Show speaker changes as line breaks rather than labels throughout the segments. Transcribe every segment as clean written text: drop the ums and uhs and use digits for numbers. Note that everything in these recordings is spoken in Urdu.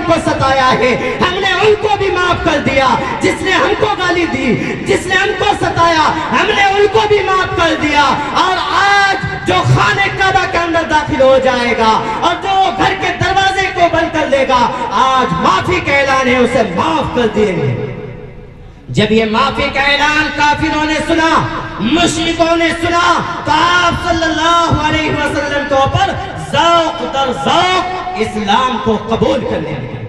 کو ستایا ہے ہم نے ان کو بھی معاف کر دیا، جس نے ہم کو گالی دی، جس نے ہم کو ستایا ہم نے ان کو بھی معاف کر دیا۔ اور آج جو خانہ کعبہ کے اندر داخل ہو جائے گا اور جو گھر کے دروازے کو بند کر لے گا، آج معافی کا اعلان ہے، اسے معاف کر دیں گے۔ جب یہ معافی کا اعلان کافروں نے سنا، مشرکوں نے سنا، تو آپ صلی اللہ علیہ وسلم کے اوپر ذوق در ذوق اسلام کو قبول کرنے لگے۔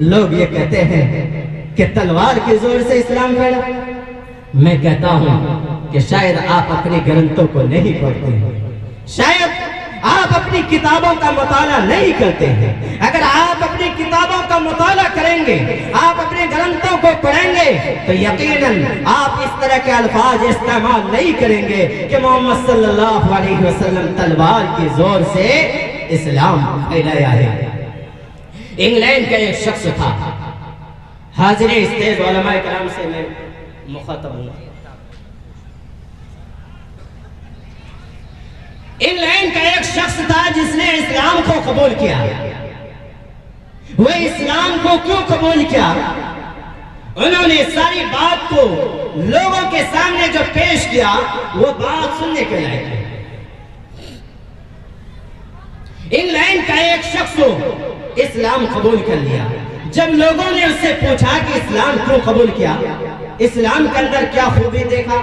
لوگ یہ کہتے ہیں کہ تلوار کے زور سے اسلام پھیلا، میں کہتا ہوں کہ شاید آپ اپنی گرنتوں کو نہیں پڑھتے ہیں، شاید آپ اپنی کتابوں کا مطالعہ نہیں کرتے ہیں۔ اگر آپ اپنی کتابوں کا مطالعہ کریں گے، آپ اپنے گرنتوں کو پڑھیں گے، تو یقیناً آپ اس طرح کے الفاظ استعمال نہیں کریں گے کہ محمد صلی اللہ علیہ وسلم تلوار کے زور سے اسلام پھیلایا ہے۔ انگلینڈ کا ایک شخص تھا، حاضر استیز علماء کرام سے میں مخاطب ہوں۔ انگلینڈ کا ایک شخص تھا جس نے اسلام کو قبول کیا۔ وہ اسلام کو کیوں قبول کیا؟ انہوں نے ساری بات کو لوگوں کے سامنے جو پیش کیا وہ بات سننے کے لائق ہے۔ انگلینڈ کا ایک شخص اسلام قبول کر لیا۔ جب لوگوں نے اس سے پوچھا کہ اسلام کیوں قبول کیا، اسلام کے اندر کیا خوبی دیکھا،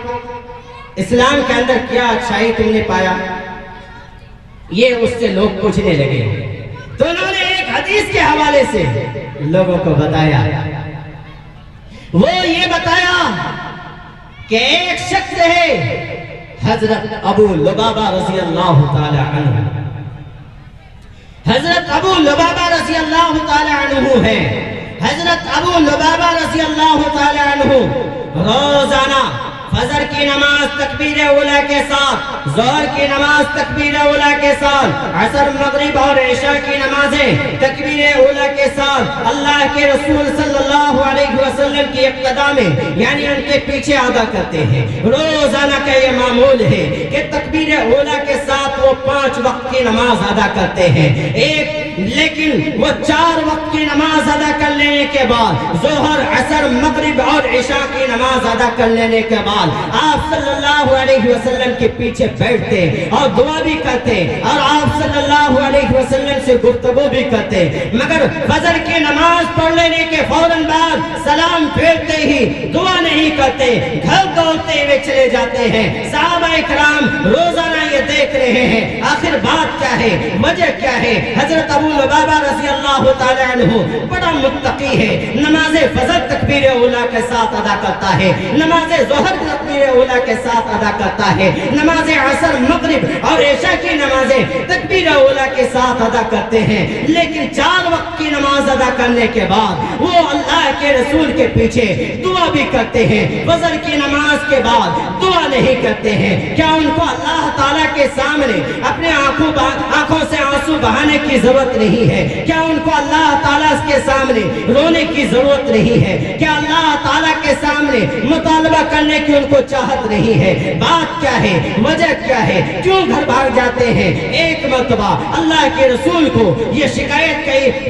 اسلام کے اندر کیا اچھائی تم نے پایا، یہ اس سے لوگ پوچھنے لگے، تو انہوں نے ایک حدیث کے حوالے سے لوگوں کو بتایا۔ وہ یہ بتایا کہ ایک شخص ہے حضرت ابو لبابہ رضی اللہ تعالی عنہ، حضرت ابو لبابہ رضی اللہ تعالی عنہ ہے۔ حضرت ابو لبابہ رضی اللہ تعالی عنہ روزانہ فجر کی نماز تکبیر اولیٰ کے ساتھ، ظہر کی نماز تکبیر اولیٰ کے ساتھ، عصر مغرب اور عشاء کی نمازیں تکبیر اولیٰ کے ساتھ اللہ کے رسول صلی اللہ علیہ وسلم کی اقتداء میں یعنی ان کے پیچھے ادا کرتے ہیں۔ روزانہ کا یہ معمول ہے کہ تکبیر اولیٰ کے ساتھ وہ 5 وقت کی نماز ادا کرتے ہیں۔ لیکن وہ 4 وقت کی نماز ادا کر لینے کے بعد ظہر، عصر، مغرب اور عشاء کی نماز ادا کر لینے کے بعد آپ صلی اللہ علیہ وسلم کے پیچھے بیٹھتے اور دعا بھی کرتے اور آپ صلی اللہ علیہ وسلم سے گفتگو بھی کرتے، مگر فجر کی نماز پڑھ لینے کے فوراً بعد سلام پھیرتے ہی دعا نہیں کرتے، گھر دوڑتے ہوئے چلے جاتے ہیں۔ صحابہ کرام روزانہ یہ دیکھ رہے ہیں آخر بات کیا ہے، وجہ کیا ہے۔ حضرت ابو لبابہ رضی اللہ تعالی عنہ بڑا متقی ہے، نماز فجر تکبیر اولیٰ کے ساتھ ادا کرتا ہے، نماز ظہر تکبیر اولیٰ کے ساتھ ادا کرتا ہے، نماز عصر، مغرب اور عشاء کی نمازیں تکبیر اولیٰ کے ساتھ ادا کرتے ہیں، لیکن 4 وقت کی نماز ادا کرنے کے بعد وہ اللہ کے رسول کے پیچھے دعا بھی کرتے ہیں، فجر کی نماز کے بعد دعا نہیں کرتے ہیں۔ کیا ان کو اللہ تعالیٰ کے سامنے اپنے آنکھوں سے آنسو بہانے کی ضرورت نہیں ہے؟ کیا ان کو اللہ تعالیٰ کے سامنے رونے کی ضرورت نہیں ہے؟ کیا اللہ تعالیٰ کے سامنے مطالبہ کرنے کی ان کو چاہت نہیں ہے؟ بات کیا ہے، وجہ کیا ہے، کیوں گھر بھاگ جاتے ہیں؟ ایک مرتبہ اللہ کے رسول کو یہ شکایت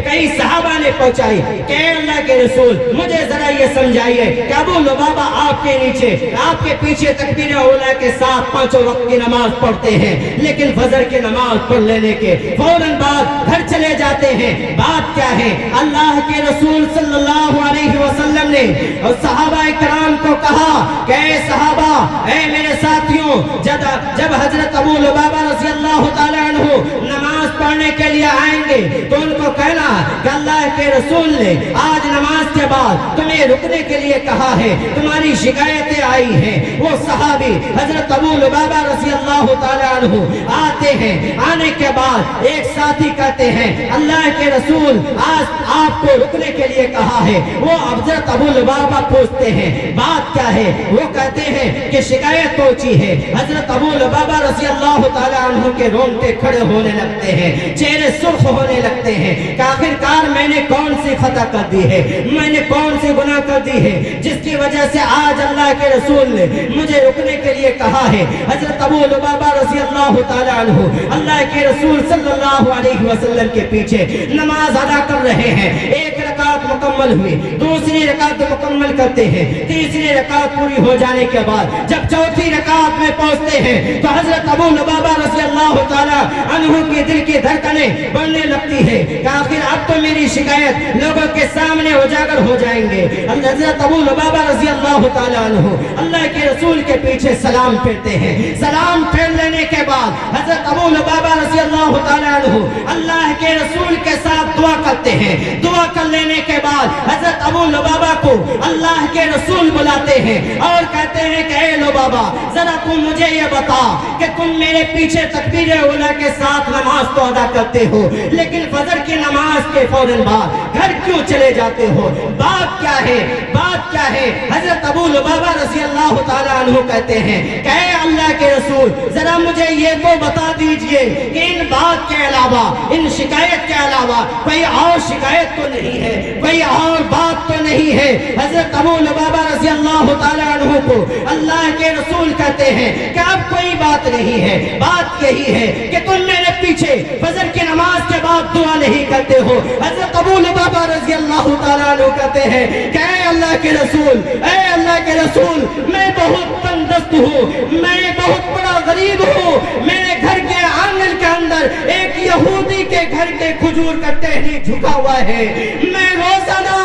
کئی صحابہ نے پہنچائی کہ اے اللہ کے رسول مجھے ذرا یہ سمجھائیے کہ ابو لبابہ آپ کے نیچے آپ کے پیچھے تکبیر اولیٰ کے ساتھ 5 وقت کی نماز پڑھتے ہیں، لیکن فجر کی نماز پڑھ لینے کے فوراً بعد گھر چلے جاتے ہیں، بات کیا ہے؟ اللہ کے رسول صلی اللہ علیہ وسلم نے اور صحابہ کرام کو کہا کہ اے صحابہ، اے میرے ساتھیوں، جب حضرت ابو لبابہ رضی اللہ تعالی عنہ نماز پڑھنے کے لیے آئیں گے تو ان کو کہنا کہ اللہ کے رسول نے آج نماز کے بعد تمہیں رکنے کے لیے کہا ہے، تمہاری شکایتیں آئی ہیں۔ وہ صحابی حضرت ابو لبابہ رضی اللہ تعالی عنہ آتے ہیں، آنے کے بعد ایک ساتھی کہتے ہیں اللہ کے رسول آج آپ کو رکنے کے لیے کہا ہے۔ وہ حضرت ابو لبابہ پوچھتے ہیں بات کیا ہے؟ وہ کہتے ہیں کہ شکایت پہنچی ہے۔ حضرت ابو لبابہ رضی اللہ تعالی عنہ کے رونگٹے کھڑے ہونے لگتے ہیں۔ چہرے سرخ ہونے لگتے ہیں کہ آخرکار میں نے کون سی خطا کر دی ہے، میں نے کون سی گناہ کر دی ہے جس کی وجہ سے آج اللہ کے رسول نے مجھے رکنے کے لیے کہا ہے۔ حضرت ابو لبابہ رضی اللہ تعالیٰ عنہ اللہ کے رسول صلی اللہ علیہ وسلم کے پیچھے نماز ادا کر رہے ہیں۔ ایک رکعت مکمل ہوئی، دوسری رکعت مکمل کرتے ہیں، تیسری رکعت پوری ہو جانے کے بعد جب چوتھی رکعت میں پہنچتے ہیں تو حضرت ابو لبابہ رضی اللہ تعالیٰ عنہ کے دل کی دھڑکنیں بڑھنے لگتی ہے کہ آخر اب تو میری شکایت لوگوں کے سامنے اجاگر ہو جائیں گے۔ حضرت ابو لبابہ رضی اللہ تعالیٰ عنہ اللہ کے رسول کے پیچھے سلام پھیرتے ہیں۔ سلام پھیر لینے کے بعد حضرت ابو لبابہ رضی اللہ تعالیٰ عنہ اللہ کے رسول کے ساتھ دعا کرتے ہیں۔ دعا کر لینے کے بعد حضرت ابو لبابہ کو اللہ کے رسول بلاتے ہیں اور کہتے ہیں کہ اے لبابہ ذرا تم مجھے یہ بتا کہ تم میرے پیچھے تکبیر اولیٰ کے ساتھ نماز تو ادا کرتے ہو لیکن فجر کی نماز کے فوراً بعد گھر کیوں چلے جاتے ہو؟ بات کیا ہے؟ بات کیا ہے؟ حضرت ابو لبابہ رضی اللہ تعالیٰ عنہ کہتے ہیں کہ اے اللہ کے رسول ذرا مجھے یہ تو بتا دیجئے کہ ان بات کے علاوہ، ان شکایت کے علاوہ کوئی اور شکایت تو نہیں ہے، کوئی اور بات تو نہیں ہے۔ حضرت ابو لبابہ رضی اللہ تعالیٰ عنہ کو اللہ کے رسول کہتے ہیں کہ اب کوئی بات نہیں ہے، بات یہی ہے کہ تم میرے پیچھے فجر کی نماز کے بعد دعا نہیں کرتے ہو۔ حضرت ابو لبابہ رضی اللہ تعالیٰ عنہ کہتے ہیں کہ اے اللہ کے رسول، اے اللہ کے رسول میں بہت تنگ دست ہوں، میں بہت بڑا غریب ہوں، میرے گھر کے آنگن کے اندر ایک یہودی کے گھر کے کھجور کا ٹہنی جھکا ہوا ہے، میں روزانہ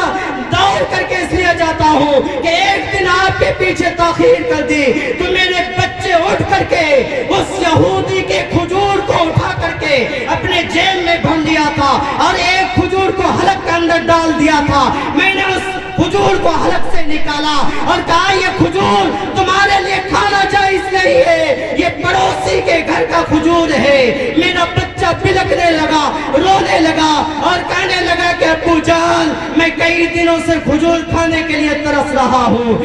دوڑ کر کے اس لیے جاتا ہوں کہ ایک دن آپ کے پیچھے تاخیر کر دی تو میرے بچے اٹھ کر کے اس یہودی کے کھجور کو اٹھا کر کے اپنے جیب میں بھر لیا تھا اور ایک کھجور کو حلق کے اندر ڈال دیا تھا۔ میں نے اس کھجور کو حلق سے نکالا اور کہا یہ کھجور تمہارے لیے کھانا جائز نہیں ہے، یہ پڑوسی کے گھر کا کھجور ہے۔ میرا بچہ بلکنے لگا، رونے لگا اور کہنے لگا کہ ابو جان میں کئی دنوں سے کھجور کھانے کے لیے ترس رہا ہوں۔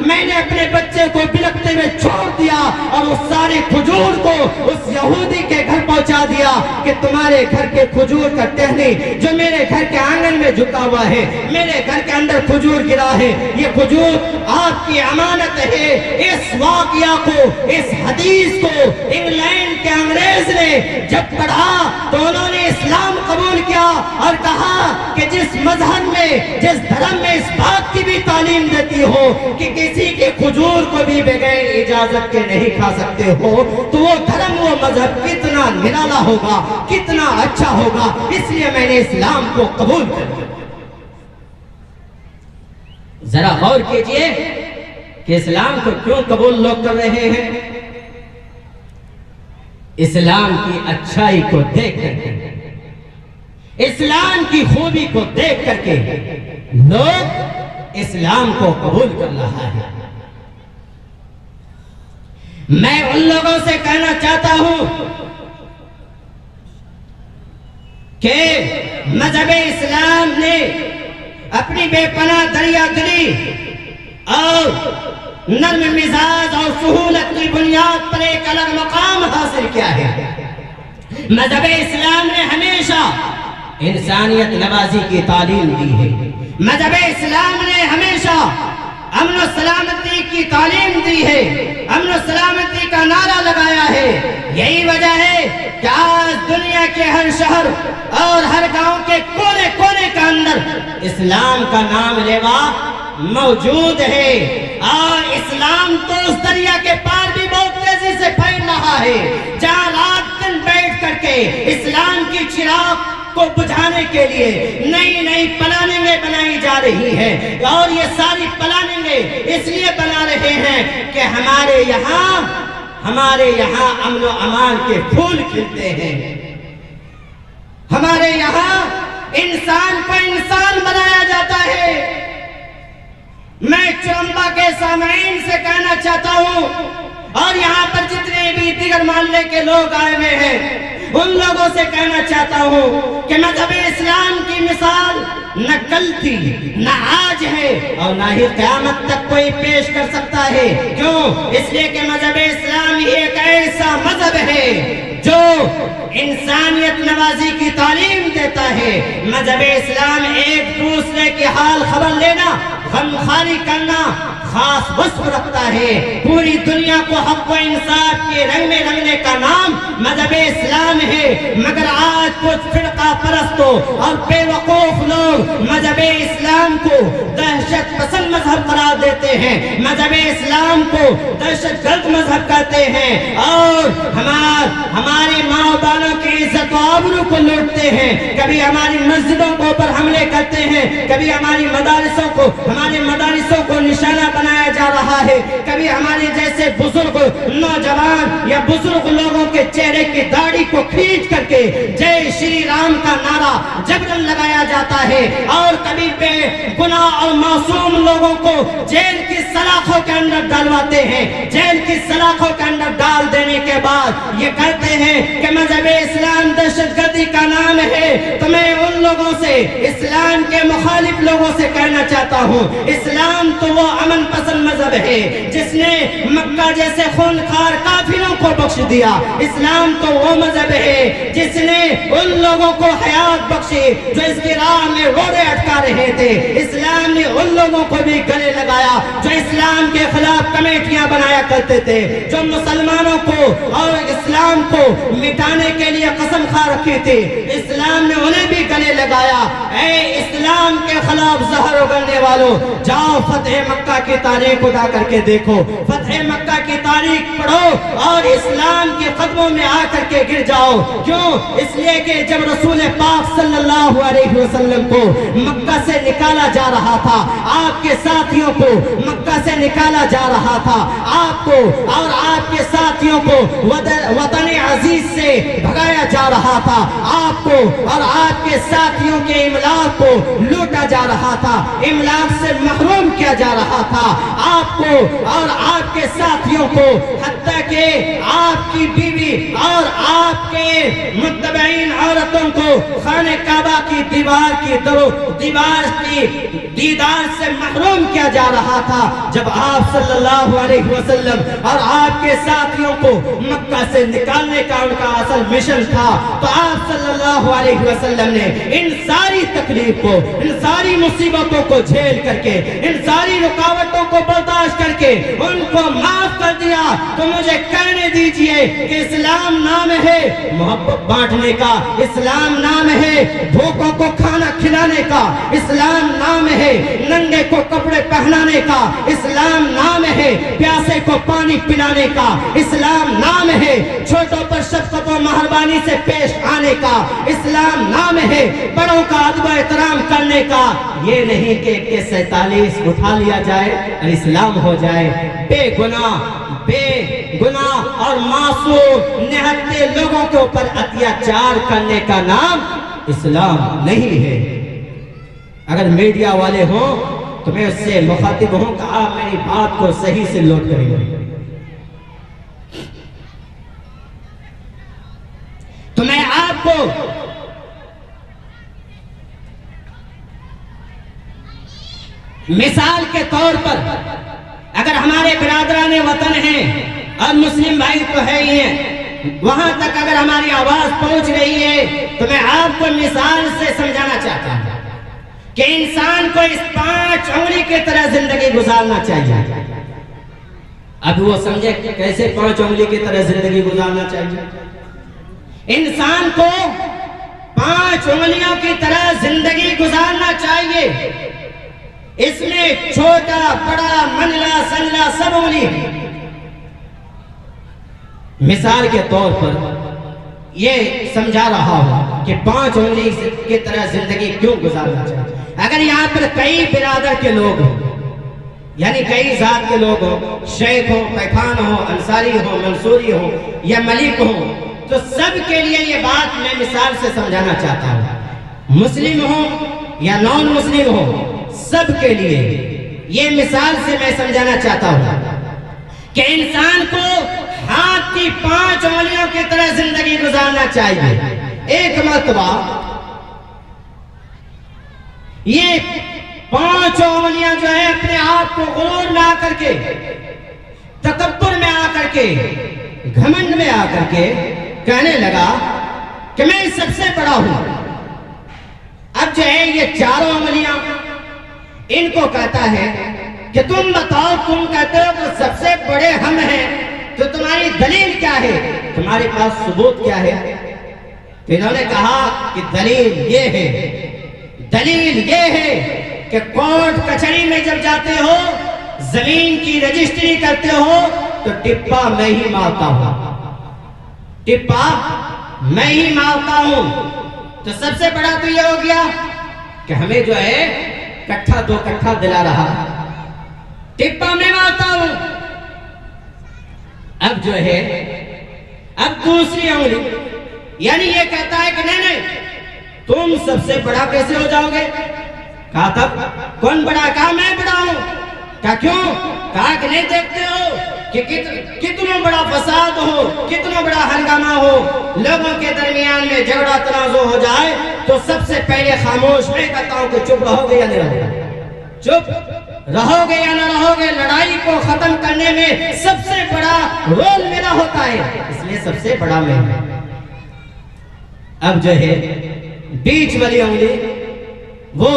میں نے اپنے بچے کو بلکتے ہوئے چھوڑ دیا اور اس سارے کھجور کو اس یہودی کے گھر پہنچا دیا کہ تمہارے گھر کے کھجور کا ٹہنی جو میرے گھر کے آنگن میں جھکا ہوا ہے، میرے گھر کے اندر کھجور گرا ہے، یہ کھجور آپ کی امانت ہے۔ اس واقعہ کو، اس حدیث کو انگلینڈ کے انگریز نے جب پڑھا تو انہوں نے اسلام قبول کیا اور کہا کہ جس مذہب میں، جس دھرم میں اس بات کی بھی تعلیم دیتی ہو کہ کسی کے کھجور کو بھی بغیر اجازت کے نہیں کھا سکتے ہو تو وہ دھرم، وہ مذہب کتنا نرالا ہوگا، کتنا اچھا ہوگا، اس لیے میں نے اسلام کو قبول کیا۔ ذرا غور کیجئے کہ اسلام کو کیوں قبول لوگ کر رہے ہیں؟ اسلام کی اچھائی کو دیکھ کر کے، اسلام کی خوبی کو دیکھ کر کے لوگ اسلام کو قبول کر رہا ہے۔ میں ان لوگوں سے کہنا چاہتا ہوں کہ مذہب اسلام نے اپنی بے پناہ دریا دلی اور نرم مزاج اور سہولت کی بنیاد پر ایک الگ مقام حاصل کیا ہے۔ مذہب اسلام نے ہمیشہ انسانیت نوازی کی تعلیم دی ہے۔ مذہب اسلام نے ہمیشہ امن و سلامتی کی تعلیم دی ہے، امن و سلامتی کا نعرہ لگایا ہے۔ یہی وجہ ہے کہ آج دنیا کے ہر شہر اور ہر گاؤں کے کونے کونے کے اندر اسلام کا نام لیوا موجود ہے، اور اسلام تو اس دریا کے پار بھی بہت تیزی سے پھیل رہا ہے جہاں رات دن بیٹھ کر کے اسلام کی چراغ کو بجھانے کے لیے نئی نئی پلاننگیں بنائی جا رہی ہیں، اور یہ ساری پلاننگیں اس لیے بنا رہے ہیں کہ ہمارے یہاں امن و امان کے پھول کھلتے ہیں، ہمارے یہاں انسان کو انسان بنایا جاتا ہے۔ میں چرمبا کے سامعین سے کہنا چاہتا ہوں اور یہاں پر جتنے بھی دیگر محلے کے لوگ آئے ہوئے ہیں ان لوگوں سے کہنا چاہتا ہوں کہ مذہب اسلام اسلام کی مثال نہ کل تھی نہ آج ہے اور نہ ہی قیامت تک کوئی پیش کر سکتا ہے. کیوں؟ اس لیے کہ مذہب اسلام ہی ایک ایسا مذہب ہے جو انسانیت نوازی کی تعلیم دیتا ہے. مذہب اسلام ایک دوسرے کی حال خبر لینا، غمخواری کرنا خاص وصف رکھتا ہے. پوری دنیا کو حق و انصاف کے رنگ میں رنگنے کا نام مذہب اسلام ہے. مگر آج کچھ فرقہ پرستوں اور بے وقوف لوگ مذہب اسلام کو دہشت پسند مذہب قرار دیتے ہیں، مذہب اسلام کو دہشت گرد مذہب کہتے ہیں اور ہماری ماں باپ کی عزت و آبرو کو لوٹتے ہیں. کبھی ہماری مسجدوں کے اوپر حملے کرتے ہیں، کبھی ہمارے مدارسوں کو نشانہ بنایا جا رہا ہے، کبھی ہمارے جیسے بزرگ نوجوان یا بزرگ لوگوں کے چہرے کی داڑھی کو کھینچ کر کے جے شری رام کا نعرہ جبرن لگایا جاتا ہے، اور کبھی بے گناہ اور معصوم لوگوں کو جیل کی سلاخوں کے اندر ڈالواتے ہیں. جیل کی سلاخوں کے اندر ڈال دینے کے بعد یہ کہتے ہیں کہ مذہب اسلام دہشت گردی کا نام ہے. تو میں ان لوگوں سے، اسلام کے مخالف لوگوں سے کہنا چاہتا ہوں، اسلام تو وہ امن پسند مذہب ہے جس نے مکہ جیسے خونخوار کافروں کو بخش دیا. اسلام تو وہ مذہب ہے جس نے ان لوگوں کو حیات بخشی جو اس کی راہ میں روڑے اٹکا رہے تھے. اسلام نے ان لوگوں کو بھی گلے لگایا جو اسلام کے خلاف کمیٹیاں بنایا کرتے تھے، جو مسلمانوں کو اور اسلام کو مٹانے کے لیے قسم کھا رکھی تھی. اسلام نے انہیں بھی گلے لگایا. اے اسلام کے خلاف زہر اگلنے والوں، جاؤ فتح مکہ کی تاریخ اٹھا کر کے دیکھو، فتح مکہ کی تاریخ پڑھو اور اسلام کے قدموں میں آ کر کے گر جاؤ. کیوں؟ اس لیے کہ جب رسول پاک صلی اللہ علیہ وسلم کو مکہ سے نکالا جا رہا تھا، آپ کے ساتھیوں کو مکہ سے نکالا جا رہا تھا، آپ کو اور آپ کے ساتھیوں کو وطن عزیز سے بھگایا جا رہا تھا، آپ کو اور آپ کے ساتھیوں کے املاک کو لوٹا جا رہا تھا، املاک سے محروم کیا جا رہا تھا. آپ کو اور آپ کے ساتھیوں کو، حتیٰ کہ آپ کی بیوی اور آپ کے متبعین عورتوں کو خانہ کعبہ کی دیوار کی دیدار سے محروم کیا جا رہا تھا. جب آپ صلی اللہ علیہ وسلم اور آپ کے ساتھیوں کو مکہ سے نکالنے کا ان کا اصل مشن تھا، تو آپ صلی اللہ علیہ وسلم نے ان ساری تکلیف کو، ان ساری مصیبتوں کو جھیل کر کے، ان ساری رکاوٹوں کو برداشت کر کے ان کو معاف کر دیا. تو مجھے کہنے دیجئے کہ اسلام نام ہے محبت بانٹنے کا، اسلام نام ہے بھوکوں کو کھانا کھلانے کا، اسلام نام ہے ننگے کو کپڑے پہنانے کا، اسلام نام ہے پیاسے کو پانی پلانے کا، اسلام نام ہے چھوٹوں پر شفقت و مہربانی سے پیش آنے کا، اسلام نام ہے بڑوں کا ادب و احترام کرنے کا. یہ نہیں کہ 47 اٹھا لیا جائے اور اسلام ہو جائے. بے گناہ اور معصوم نہتے لوگوں کے اوپر اتیاچار کرنے کا نام اسلام نہیں ہے. اگر میڈیا والے ہوں تو میں اس سے مخاطب ہوں کہ آپ میری بات کو صحیح سے نوٹ کریں گے. تو میں آپ کو مثال کے طور پر، اگر ہمارے برادران وطن ہیں اور مسلم بھائی تو ہے ہی ہیں، وہاں تک اگر ہماری آواز پہنچ رہی ہے تو میں آپ کو مثال سے سمجھانا چاہتا ہوں کہ انسان کو اس 5 انگلی کی طرح زندگی گزارنا چاہیے. اب وہ سمجھے کیسے 5 انگلی کی طرح زندگی گزارنا چاہیے. انسان کو 5 انگلیوں کی طرح زندگی گزارنا چاہیے. اس میں چھوٹا بڑا منلا سنلا سب انگلی. مثال کے طور پر یہ سمجھا رہا ہوں کہ 5 انگلی کی طرح زندگی کیوں گزارنا چاہیے. اگر یہاں پر کئی برادر کے لوگ ہوں، یعنی کئی ذات کے لوگ ہوں، شیخ ہو، پیخان ہو، انصاری ہو، منصوری ہو یا ملک ہو، تو سب کے لیے یہ بات میں مثال سے سمجھانا چاہتا ہوں. مسلم ہو یا نان مسلم ہو، سب کے لیے یہ مثال سے میں سمجھانا چاہتا ہوں کہ انسان کو ہاتھ کی 5 انگلیوں کی طرح زندگی گزارنا چاہیے. ایک مرتبہ یہ پانچوں انگلیاں جو ہے اپنے آپ کو غرور میں آ کر کے، تکبر میں آ کر کے، گھمنڈ میں آ کر کے کہنے لگا کہ میں سب سے بڑا ہوں۔ اب جو ہے یہ چاروں انگلیاں ان کو کہتا ہے کہ تم بتاؤ، تم کہتے ہو کہ سب سے بڑے ہم ہیں، تو تمہاری دلیل کیا ہے، تمہارے پاس ثبوت کیا ہے؟ تو انہوں نے کہا کہ دلیل یہ ہے کہ کورٹ کچہری میں جب جاتے ہو، زمین کی رجسٹری کرتے ہو تو ٹپا میں ہی مارتا ہوں۔ تو سب سے بڑا تو یہ ہو گیا کہ ہمیں جو ہے کٹھا دو کٹھا دلا رہا، ٹپا میں مارتا ہوں۔ اب جو ہے اب دوسری انگلی، یعنی یہ کہتا ہے کہ نہیں تم سب سے بڑا کیسے ہو جاؤ گے؟ کہا تب کون بڑا؟ کہا میں بڑا ہوں۔ کہا کیوں؟ کہا کہ نہیں دیکھتے ہو کہ کتنا بڑا فساد ہو، کتنا بڑا ہنگامہ ہو، لوگوں کے درمیان میں جھگڑا تنازع ہو جائے تو سب سے پہلے خاموش میں کہتا ہوں کہ چپ رہو گے یا نہیں رہو گے، چپ رہو گے یا نہ رہو گے۔ لڑائی کو ختم کرنے میں سب سے بڑا رول میرا ہوتا ہے، اس لیے سب سے بڑا میں ہوں۔ اب جو ہے بیچ والی انگلی وہ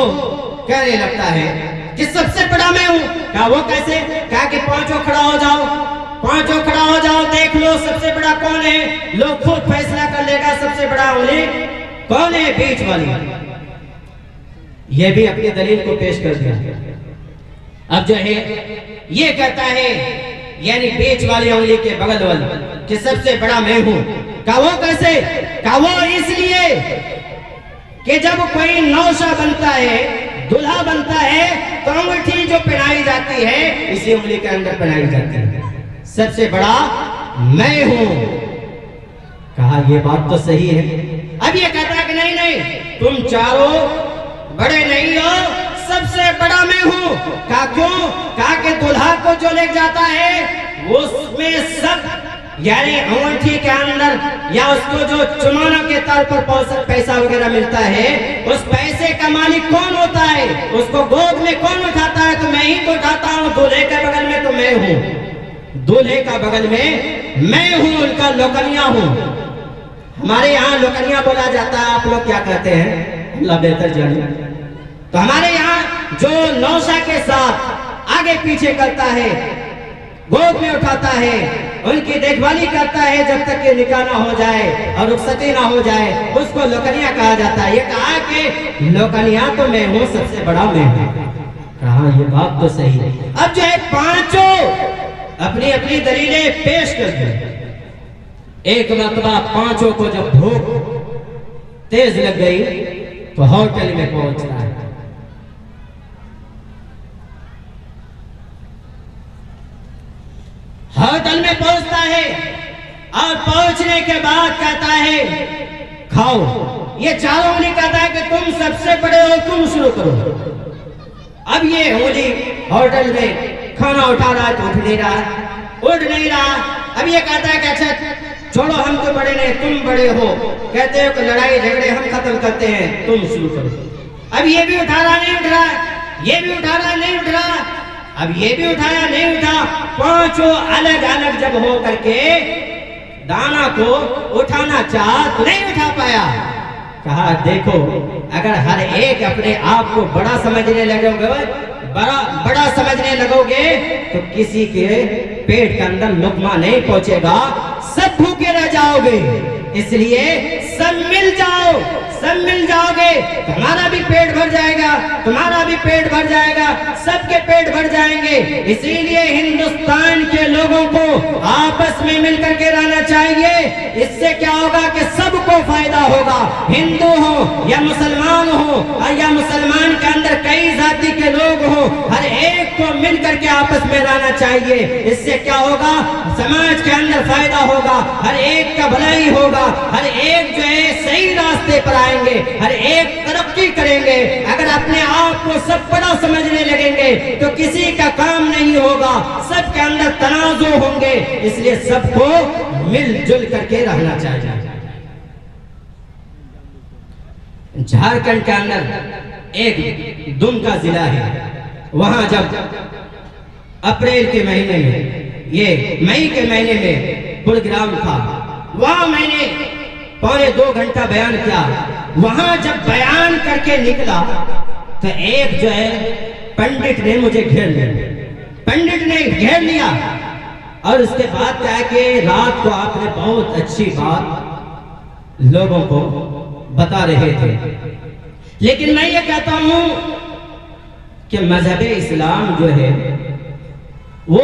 کہنے لگتا ہے کہ سب سے بڑا میں ہوں۔ کہا وہ کیسے؟ کہا کہ پانچوں کھڑا ہو جاؤ، دیکھ لو سب سے بڑا کون ہے، لوگ خود فیصلہ کر لے گا سب سے بڑا انگلی کون ہے، بیچ والی۔ یہ بھی اپنی دلیل کو پیش کر دیا۔ اب جو ہے یہ کہتا ہے، یعنی بیچ والی انگلی کے بغل والی، کہ سب سے بڑا میں ہوں۔ کہا وہ کیسے؟ کہا وہ اس لیے کہ جب کوئی نوشہ بنتا ہے، دلہا بنتا ہے، تو انگوٹھی جو پہنائی جاتی ہے اسی انگلی کے اندر پہنائی جاتی ہے، سب سے بڑا میں ہوں۔ کہا یہ بات تو صحیح ہے۔ اب یہ کہتا ہے کہ نہیں تم چاروں بڑے نہیں ہو، سب سے بڑا میں ہوں۔ کہا کیوں؟ کہا کہ دلہا کو جو لے جاتا ہے اس میں سب، یعنی انگوٹھی کے اندر یا اس کو جو چمانہ کے طور پر پیسہ وغیرہ ملتا ہے، اس پیسے کا مالک کون ہوتا ہے، اس کو گود میں کون اٹھاتا ہے؟ تو میں ہی تو اٹھاتا ہوں۔ دولہے کے بغل میں تو میں ہوں، دولہے کا بغل میں میں ہوں، ان کا لوکنیاں ہوں۔ ہمارے یہاں لوکنیاں بولا جاتا ہے، آپ لوگ کیا کہتے ہیں اللہ بہتر جانے۔ تو ہمارے یہاں جو نوشہ کے ساتھ آگے پیچھے کرتا ہے، گود میں اٹھاتا ہے، ان کی دیکھ بھالی کرتا ہے جب تک کہ نکاح نہ ہو جائے اور رخصتی نہ ہو جائے، اس کو لوکنیاں کہا جاتا ہے۔ یہ کہا کہ لوکنیاں تو میں ہوں، سب سے بڑا میں ہوں۔ کہا یہ بات تو صحیح ہے۔ اب جو ہے پانچوں اپنی اپنی دلیلیں پیش کر دی۔ ایک مرتبہ پانچوں کو جب بھوک تیز لگ گئی تو ہوٹل میں پہنچنا ہے۔ ہوٹل میں پہنچتا ہے اور پہنچنے کے بعد کہتا ہے کھاؤ۔ یہ چاروں انگلی کہتا ہے کہ تم سب سے بڑے ہو، تم شروع کرو۔ اب یہ انگلی ہوٹل میں کھانا اٹھا رہا ہے تو اٹھ نہیں رہا۔ اب یہ کہتا ہے کہ اچھا چھوڑو، ہم تو بڑے نہیں، تم بڑے ہو، کہتے ہو کہ لڑائی جھگڑے ہم ختم کرتے ہیں، تم شروع کرو۔ اب یہ بھی اٹھا رہا نہیں اٹھ رہا، یہ بھی اٹھا رہا نہیں اٹھ رہا، اب یہ بھی اٹھایا نہیں اٹھا۔ پانچوں الگ الگ جب ہو کر کے دانا کو اٹھانا چاہا تو نہیں اٹھا پایا۔ کہا دیکھو، اگر ہر ایک اپنے آپ کو بڑا سمجھنے لگو گے تو کسی کے پیٹ کے اندر لقمہ نہیں پہنچے گا، سب بھوکے رہ جاؤ گے۔ اس لیے سب مل جاؤ گے، تمہارا بھی پیٹ بھر جائے گا، تمہارا بھی پیٹ بھر جائے گا، سب کے پیٹ بھر جائیں گے۔ اسی لیے ہندوستان کے لوگوں کو آپس میں مل کر کے رہنا چاہیے۔ اس سے کیا ہوگا کہ سب کو فائدہ ہوگا، ہندو ہو یا مسلمان ہو، یا مسلمان کے اندر کئی ذاتی کے لوگ ہوں، ہر ایک کو مل کر کے آپس میں رہنا چاہیے۔ اس سے کیا ہوگا؟ سماج کے اندر فائدہ ہوگا، ہر ایک کا بھلائی ہوگا، ہر ایک جو ہے صحیح راستے پر آئیں گے، ہر ایک ترقی کریں گے۔ اگر اپنے آپ کو سب بڑا سمجھنے لگیں گے تو کسی کا کام نہیں ہوگا، سب کے اندر تنازع ہوں گے۔ اس لیے سب کو مل جل کر کے رہنا چاہیے۔ جھارکھنڈ کے اندر ایک دم کا ضلع ہے، وہاں جب اپریل کے مہینے میں، یہ مئی کے مہینے میں پروگرام تھا، وہاں میں نے پونے 2 گھنٹہ بیان کیا۔ وہاں جب بیان کر کے نکلا تو ایک جو ہے پنڈت نے مجھے گھیر لیا، پنڈت نے گھیر لیا، اور اس کے بعد کہا کہ رات کو آپ نے بہت اچھی بات لوگوں کو بتا رہے تھے، لیکن میں یہ کہتا ہوں کہ مذہب اسلام جو ہے وہ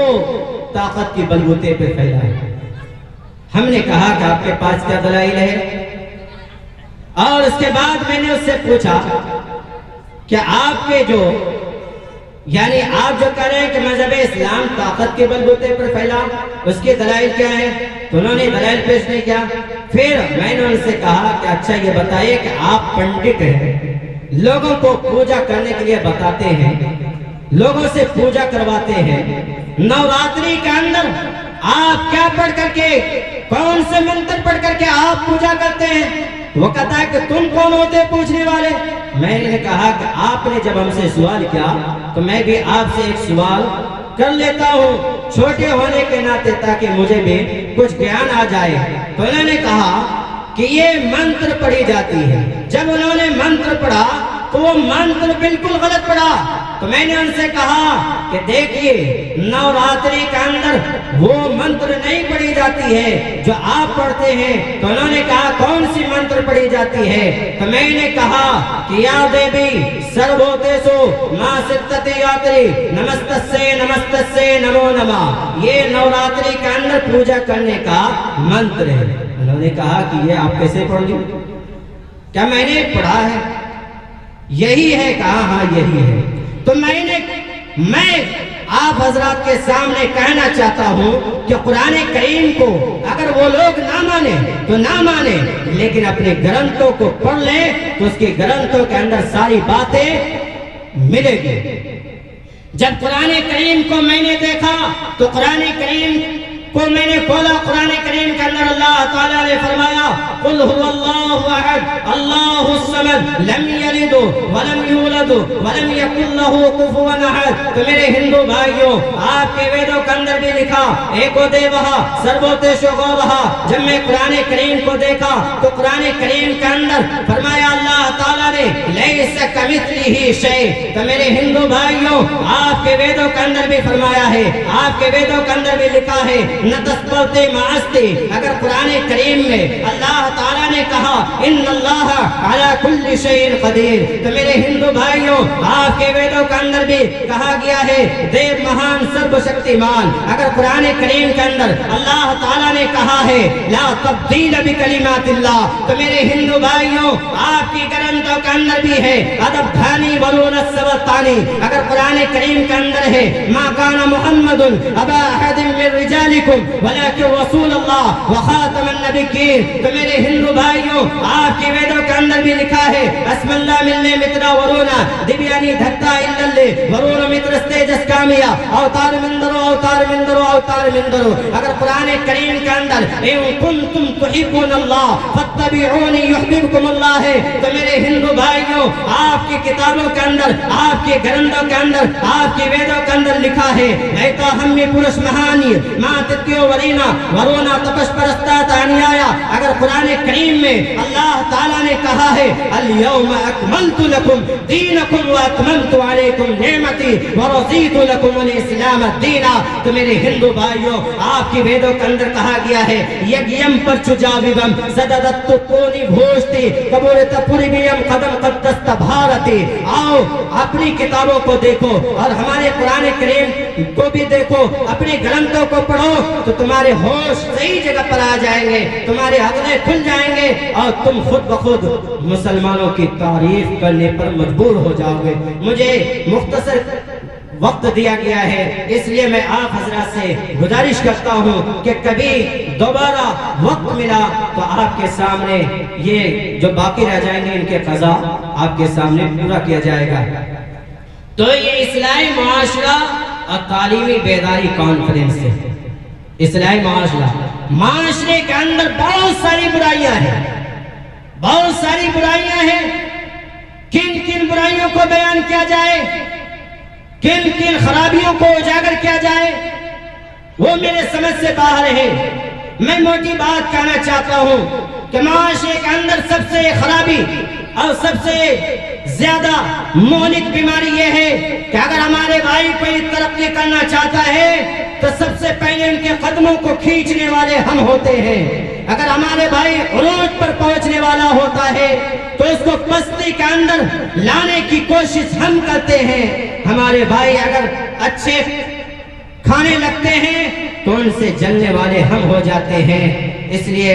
طاقت کی بلبوتے پہ پھیلا ہے۔ ہم نے کہا کہ آپ کے پاس کیا دلائل ہے؟ اور اس کے بعد میں نے اس سے پوچھا کہ آپ کے جو یعنی آپ جو کہہ رہے ہیں کہ مذہب اسلام طاقت کے بلبوتے پر پھیلا، اس کے دلائل کیا ہیں؟ تو انہوں نے دلائل پیش نہیں کیا۔ پھر میں نے ان سے کہا کہ اچھا یہ بتائیے کہ آپ پنڈت ہیں، لوگوں کو پوجا کرنے کے لیے بتاتے ہیں، لوگوں سے پوجا کرواتے ہیں، نوراتری کے اندر آپ کیا پڑھ کر کے، کون سے منتر پڑھ کر کے آپ پوجا کرتے ہیں؟ وہ کہتا ہے کہ تم کون ہوتے پوچھنے والے؟ میں نے کہا کہ آپ نے جب ہم سے سوال کیا تو میں بھی آپ سے ایک سوال کر لیتا ہوں، چھوٹے ہونے کے ناطے، تاکہ مجھے بھی کچھ گیان آ جائے۔ تو انہوں نے کہا کہ یہ منتر پڑھی جاتی ہے۔ جب انہوں نے منتر پڑھا تو وہ منتر بالکل غلط پڑھا۔ تو میں نے ان سے کہا کہ دیکھیے نوراتری کے اندر وہ منتر نہیں پڑھی جاتی ہے جو آپ پڑھتے ہیں۔ تو انہوں نے کہا کون سی منتر پڑھی جاتی ہے؟ تو میں نے کہا کہ یا دیوی سروبھوتیسو ما ستتی یاتری نمستسے نمستسے نمو نمہ، یہ نوراتری کے اندر پوجا کرنے کا منتر ہے۔ انہوں نے کہا کہ یہ آپ کیسے پڑھ لی؟ کیا میں نے پڑھا ہے؟ یہی ہے؟ کہا ہاں یہی ہے۔ تو میں آپ حضرات کے سامنے کہنا چاہتا ہوں کہ قرآن کریم کو اگر وہ لوگ نہ مانیں تو نہ مانیں، لیکن اپنے گرنتھوں کو پڑھ لیں تو اس کے گرنتھوں کے اندر ساری باتیں ملے گی۔ جب قرآن کریم کو میں نے دیکھا تو قرآن کریم کو میں نے کھولا، قرآن کریم کے اندر اللہ تعالیٰ نے فرمایا قل هو اللہ احد اللہ الصمد لم یلد ولم یولد ولم یکن له کفوا احد۔ تو میرے ہندو بھائیوں، آپ کے ویدوں کے اندر بھی لکھا ایکو دیوہ سروبھوتیشو گووہ۔ جب میں قرآن کریم کو دیکھا تو قرآن کریم کے اندر فرمایا اللہ تعالیٰ نے لیس کمثلہ شیء۔ تو میرے ہندو بھائیوں، آپ کے ویدوں کے اندر بھی فرمایا ہے، آپ کے ویدوں کے اندر بھی لکھا ہے نتسپرتے معستے۔ اگر قرآن کریم میں اللہ تعالیٰ نے کہا ان اللہ علی کل شیء قدیر، تو میرے ہندو بھائیوں آپ کے ویدوں کے اندر بھی کہا گیا ہے دیو مہان سرب شکتیمان۔ اگر قرآن کریم کے اندر اللہ تعالیٰ نے کہا ہے لا تبدیل بکلمات اللہ، تو میرے ہندو بھائیوں آپ کی گرنتھوں کے اندر بھی ہے ادب دھانی ورون السبتانی۔ اگر قرآن کریم کے اندر ہے ما کان محمد ابا احد من رجالکم ولیکن رسول اللہ وخاتم النبیین۔ تو میرے ہندو بھائیوں آپ کی ویدوں کے اندر بھی لکھا ہے اسم اللہ ملنے مترا ورونا دیویانی دھکتا الللے ورون متر استیجس کامیا اوتار مندرو اوتار مندرو اوتار مندرو۔ اگر قرآن کریم کے اندر ان کنتم تحبون اللہ فاتبعونی یحببکم اللہ ہے، تو میرے ہندو بھائیوں آپ کی کتابوں کے اندر، آپ کے گرنتھوں کے اندر، آپ کی ویدوں کے اندر لکھا ہے ایتا ہمی پورش مہانی مات ورینا ورونا تپش پرستات انیایا۔ اگر قرآن کریم میں اللہ تعالیٰ نے کہا ہے اليوم اکملت لکم دینکم واتممت علیکم نعمتی ورضیت لکم الاسلام دینا، تو میرے ہندو بھائیوں آپ کی ویدوں کے اندر کہا گیا ہے یگیم پر چجاویبم زددت کونی بھوشتی کبورت پوری بیم قدم قدست بھارتی۔ آؤ اپنی کتابوں کو دیکھو اور ہمارے قرآن کریم کو بھی دیکھو، اپنے گرنتھوں کو پڑھو تو تمہارے ہوش صحیح جگہ پر آ جائیں گے، تمہارے عقلیں کھل جائیں گے اور تم خود بخود مسلمانوں کی تعریف کرنے پر مجبور ہو جاؤ گے۔ مجھے مختصر وقت دیا گیا ہے، اس لیے میں آپ حضرات سے گزارش کرتا ہوں کہ کبھی دوبارہ وقت ملا تو آپ کے سامنے یہ جو باقی رہ جائیں گے ان کے قضا آپ کے سامنے پورا کیا جائے گا۔ تو یہ اصلاحی معاشرہ اور تعلیمی بیداری کانفرنس ہے۔ اصلاحی معاشرہ، معاشرے کے اندر بہت ساری برائیاں ہیں، بہت ساری برائیاں ہیں۔ کن کن برائیوں کو بیان کیا جائے، کن کن خرابیوں کو اجاگر کیا جائے، وہ میرے سمجھ سے باہر ہے۔ میں موٹی بات کہنا چاہتا ہوں کہ معاشرے کے اندر سب سے خرابی اور سب سے زیادہ مہلک بیماری یہ ہے کہ اگر ہمارے بھائی کوئی ترقی کرنا چاہتا ہے تو سب سے پہلے ان کے قدموں کو کھینچنے والے ہم ہوتے ہیں۔ اگر ہمارے بھائی عروج پر پہنچنے والا ہوتا ہے تو اس کو پستی کے اندر لانے کی کوشش ہم کرتے ہیں۔ ہمارے بھائی اگر اچھے کھانے لگتے ہیں تو ان سے جلنے والے ہم ہو جاتے ہیں۔ اس لیے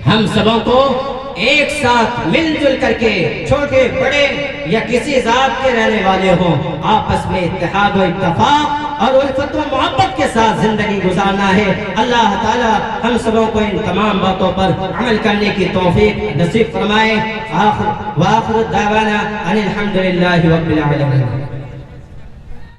ہم سبوں کو ایک ساتھ مل جل کر کے، چھوٹے بڑے یا کسی ذات کے رہنے والے ہوں، آپس میں اتحاد و اتفاق اور الفت و محبت کے ساتھ زندگی گزارنا ہے۔ اللہ تعالی ہم سبوں کو ان تمام باتوں پر عمل کرنے کی توفیق نصیب فرمائے۔ آخر دعوانا ان الحمدللہ رب العالمین۔